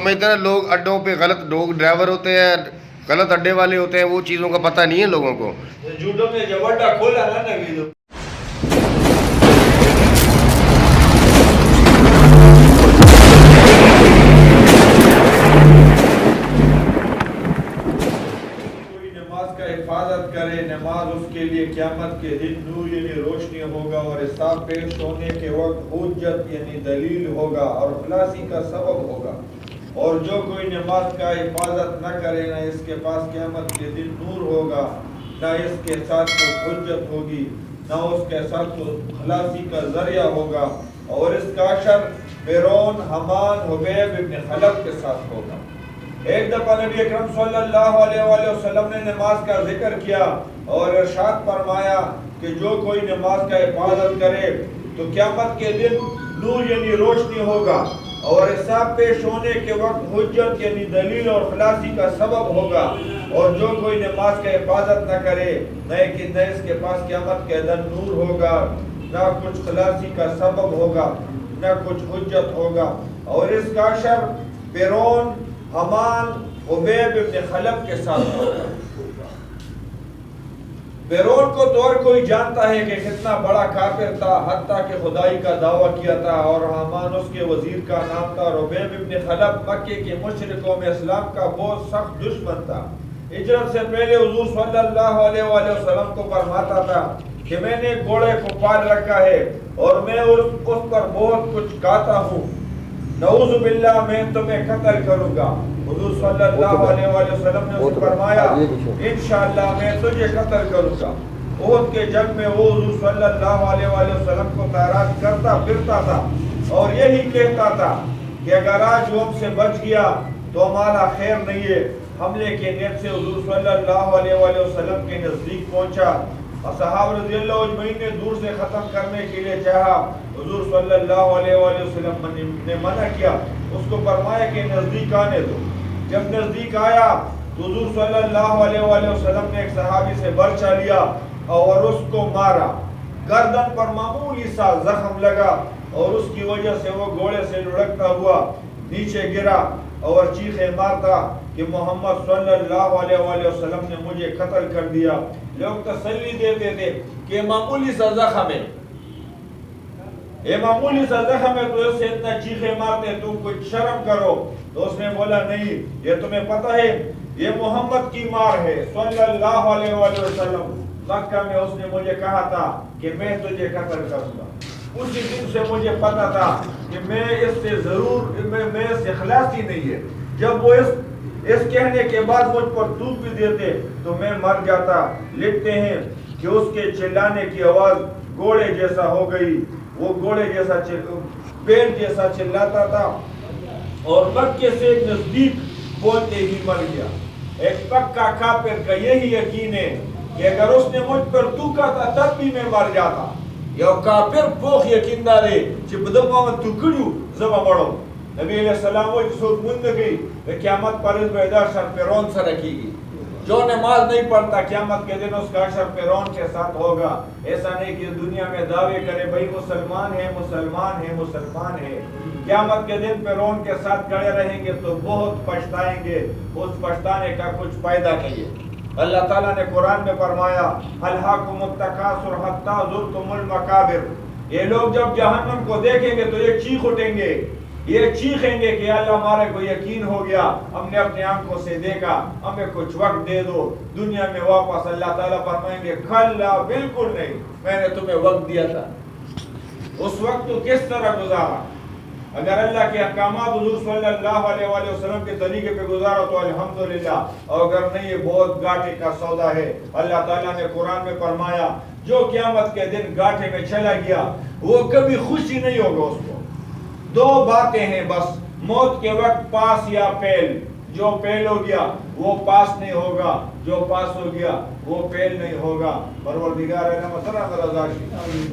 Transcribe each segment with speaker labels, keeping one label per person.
Speaker 1: اتنا لوگ اڈوں پہ غلط لوگ ڈرائیور ہوتے ہیں، غلط اڈے والے ہوتے ہیں، وہ چیزوں کا پتہ نہیں ہے لوگوں کو.
Speaker 2: جوڈو میں جوڑا کھولا نا نبی دو کوئی نماز کا حفاظت کرے، نماز اس کے لیے قیامت کے دن نور یعنی روشنی ہوگا، اور حساب پیش ہونے کے وقت حجت یعنی دلیل ہوگا اور خلاصی کا سبب ہوگا. اور جو کوئی نماز کا حفاظت نہ کرے، نہ اس کے پاس قیامت کے دن نور ہوگا، نہ اس کے ساتھ کوئی حجت ہوگی، نہ اس کے ساتھ کوئی خلاصی کا ذریعہ ہوگا، اور اس کا حشر فرعون، حمان، حبیب ابن خلف کے ساتھ ہوگا. ایک دفعہ نبی اکرم صلی اللہ علیہ وآلہ وسلم نے نماز کا ذکر کیا اور ارشاد فرمایا کہ جو کوئی نماز کا حفاظت کرے تو قیامت کے دن نور یعنی روشنی ہوگا، اور حساب پیش ہونے کے وقت حجت یعنی دلیل اور خلاصی کا سبب ہوگا. اور جو کوئی نماز کا حفاظت نہ کرے، نہ اس کے پاس قیامت کے دن نور ہوگا، نہ کچھ خلاصی کا سبب ہوگا، نہ کچھ حجت ہوگا، اور اس کا حشر فرعون، حمان، حبیب ابن خلف کے ساتھ ہوگا. فرعون کو تو اور کوئی جانتا ہے کہ کتنا بڑا کافر تھا، حتیٰ کہ خدائی کا دعویٰ کیا تھا، اور حمان اس کے وزیر کا نام تھا، اور حبیب ابن خلف مکے کے مشرکوں میں اسلام کا بہت سخت دشمن تھا. ہجرت سے پہلے حضور صلی اللہ علیہ وآلہ وسلم کو فرماتا تھا کہ میں نے گھوڑے کو پال رکھا ہے اور میں اس پر بہت کچھ کھاتا ہوں، نعوذ باللہ میں تمہیں قتل کروں گا. حضور صلی اللہ علیہ وآلہ وسلم نے اسے فرمایا انشاءاللہ میں تجھے قتل کروں گا. احد کے جنگ میں وہ حضور صلی اللہ علیہ وآلہ وسلم کو تیراک کرتا پھرتا تھا اور یہی کہتا تھا کہ اگر آج وہ ہم سے بچ گیا تو ہمارا خیر نہیں ہے. حملے کے نیت سے حضور صلی اللہ علیہ وآلہ وسلم کے نزدیک پہنچا، صحابہ رضی اللہ اجمعین نے دور سے ختم کرنے کے لیے چاہا. حضور صلی اللہ علیہ وآلہ وسلم نے منع کیا، اس کو فرمایا کہ نزدیک آنے دو. جب نزدیک آیا تو حضور صلی اللہ علیہ وآلہ وسلم نے ایک صحابی سے برچا لیا اور اس کو مارا. گردن پر معمولی سا زخم لگا اور اس کی وجہ سے وہ گھوڑے سے لڑکتا ہوا نیچے گرا اور چیخے مارتا کہ محمد صلی اللہ علیہ وآلہ وسلم نے مجھے قتل کر دیا. لوگ تسلی دیتے تھے کہ معمولی سا زخم ہے، یہ معمولی سا زخم ہے تو اس سے اتنا چیخے مارتے، تم کچھ شرم کرو. تو اس نے بولا نہیں، یہ تمہیں پتہ ہے یہ محمد کی مار ہے صلی اللہ علیہ وآلہ وسلم. مکہ میں اس نے مجھے کہا تھا کہ میں تجھے قتل کروں گا. اسی دن سے مجھے پتا تھا کہ میں اس سے ضرور میں اس سے خلاصی نہیں ہے. جب وہ اس کہنے کے بعد مجھ پر تھوک بھی دیتے تو میں مر جاتا. لکھتے ہیں کہ اس کے چلانے کی آواز گھوڑے جیسا ہو گئی، وہ گھوڑے جیسا پیڑ جیسا چلاتا تھا اور مکے سے نزدیک پہنچتے ہی مر گیا. ایک پکا کافر کا یہی یقین ہے کہ اگر اس نے مجھ پر تھوکا تھا تب بھی میں مر جاتا. یو کافر پوخ یقین دارے چې په دغه ما تو کړو زما مړو. نبی علیہ السلام وہ څوک مونږ گئی قیامت پر اس بیدار شر فرعون سره کیږي. جو نماز نہیں پڑھتا قیامت کے دن اس کا حشر فرعون کے ساتھ ہوگا. ایسا نہیں کہ دنیا میں دعوے کرے بھائی مسلمان ہے مسلمان ہے مسلمان ہے، قیامت کے دن فرعون کے ساتھ کھڑے رہیں گے تو بہت پچھتائیں گے. اس پچھتانے کا کچھ فائدہ نہیں ہے. اللہ تعالیٰ نے قرآن میں فرمایا الہاکم التکاثر حتی زرتم المقابر. یہ لوگ جب جہنم کو دیکھیں گے تو یہ چیخ اٹھیں گے، یہ چیخیں گے کہ اللہ ہمارے کو یقین ہو گیا، ہم نے اپنے آنکھوں سے دیکھا، ہمیں کچھ وقت دے دو دنیا میں واپس. اللہ تعالیٰ فرمائیں گے کھلا بالکل نہیں، میں نے تمہیں وقت دیا تھا. اس وقت تو کس طرح گزارا؟ اگر اللہ کے احکامات حضور صلی اللہ علیہ وآلہ وسلم کے طریقے پہ گزارا تو الحمدللہ، اور اگر نہیں یہ بہت گھاٹے کا سودا ہے. اللہ تعالیٰ نے قرآن میں فرمایا جو قیامت کے دن گھاٹے میں چلا گیا وہ کبھی خوشی نہیں ہوگا اس کو. دو باتیں ہیں بس، موت کے وقت پاس یا فیل. جو فیل ہو گیا وہ پاس نہیں ہوگا، جو پاس ہو گیا وہ فیل نہیں ہوگا. پروردگار عالم سرا رضا کی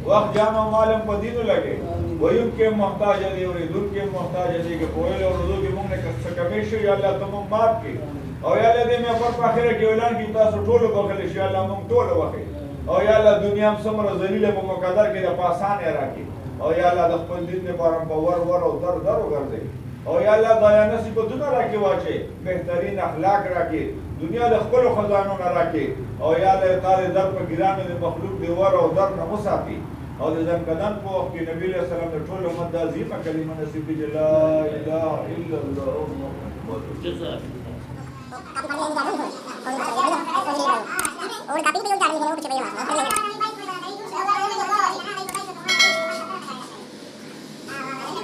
Speaker 2: وقت جانو معلوم کو دینو لگے وہی ان کے محتاج ہے اور دن کے محتاج ہے کہ پوئل اور رضو کی منگ نے کمیشو یا اللہ تمام معاف کی اور یا اللہ دے میں پر پاخرہ کی اعلان کی تاسو ٹولو بخلی یا اللہ منگ ٹولو وقی اور یا اللہ دنیا ہم سمر ذلیل و مقدر کے پاسان ہے راکی او یا الله د خپل دین لپاره په ور او در وګرځي او یا الله دا نصیب دنیا راکې واچي بهترین اخلاق راکې دنیا د خپل خزانو نه راکې او یا الله تعالی در په ګرانو د مخلوق دی ور او در نه مسافي او د ځان کدن په وخت کې نبی له سلام د ټول امت د عظیمه کلمه نصیب کړي لا اله الا الله محمد رسول الله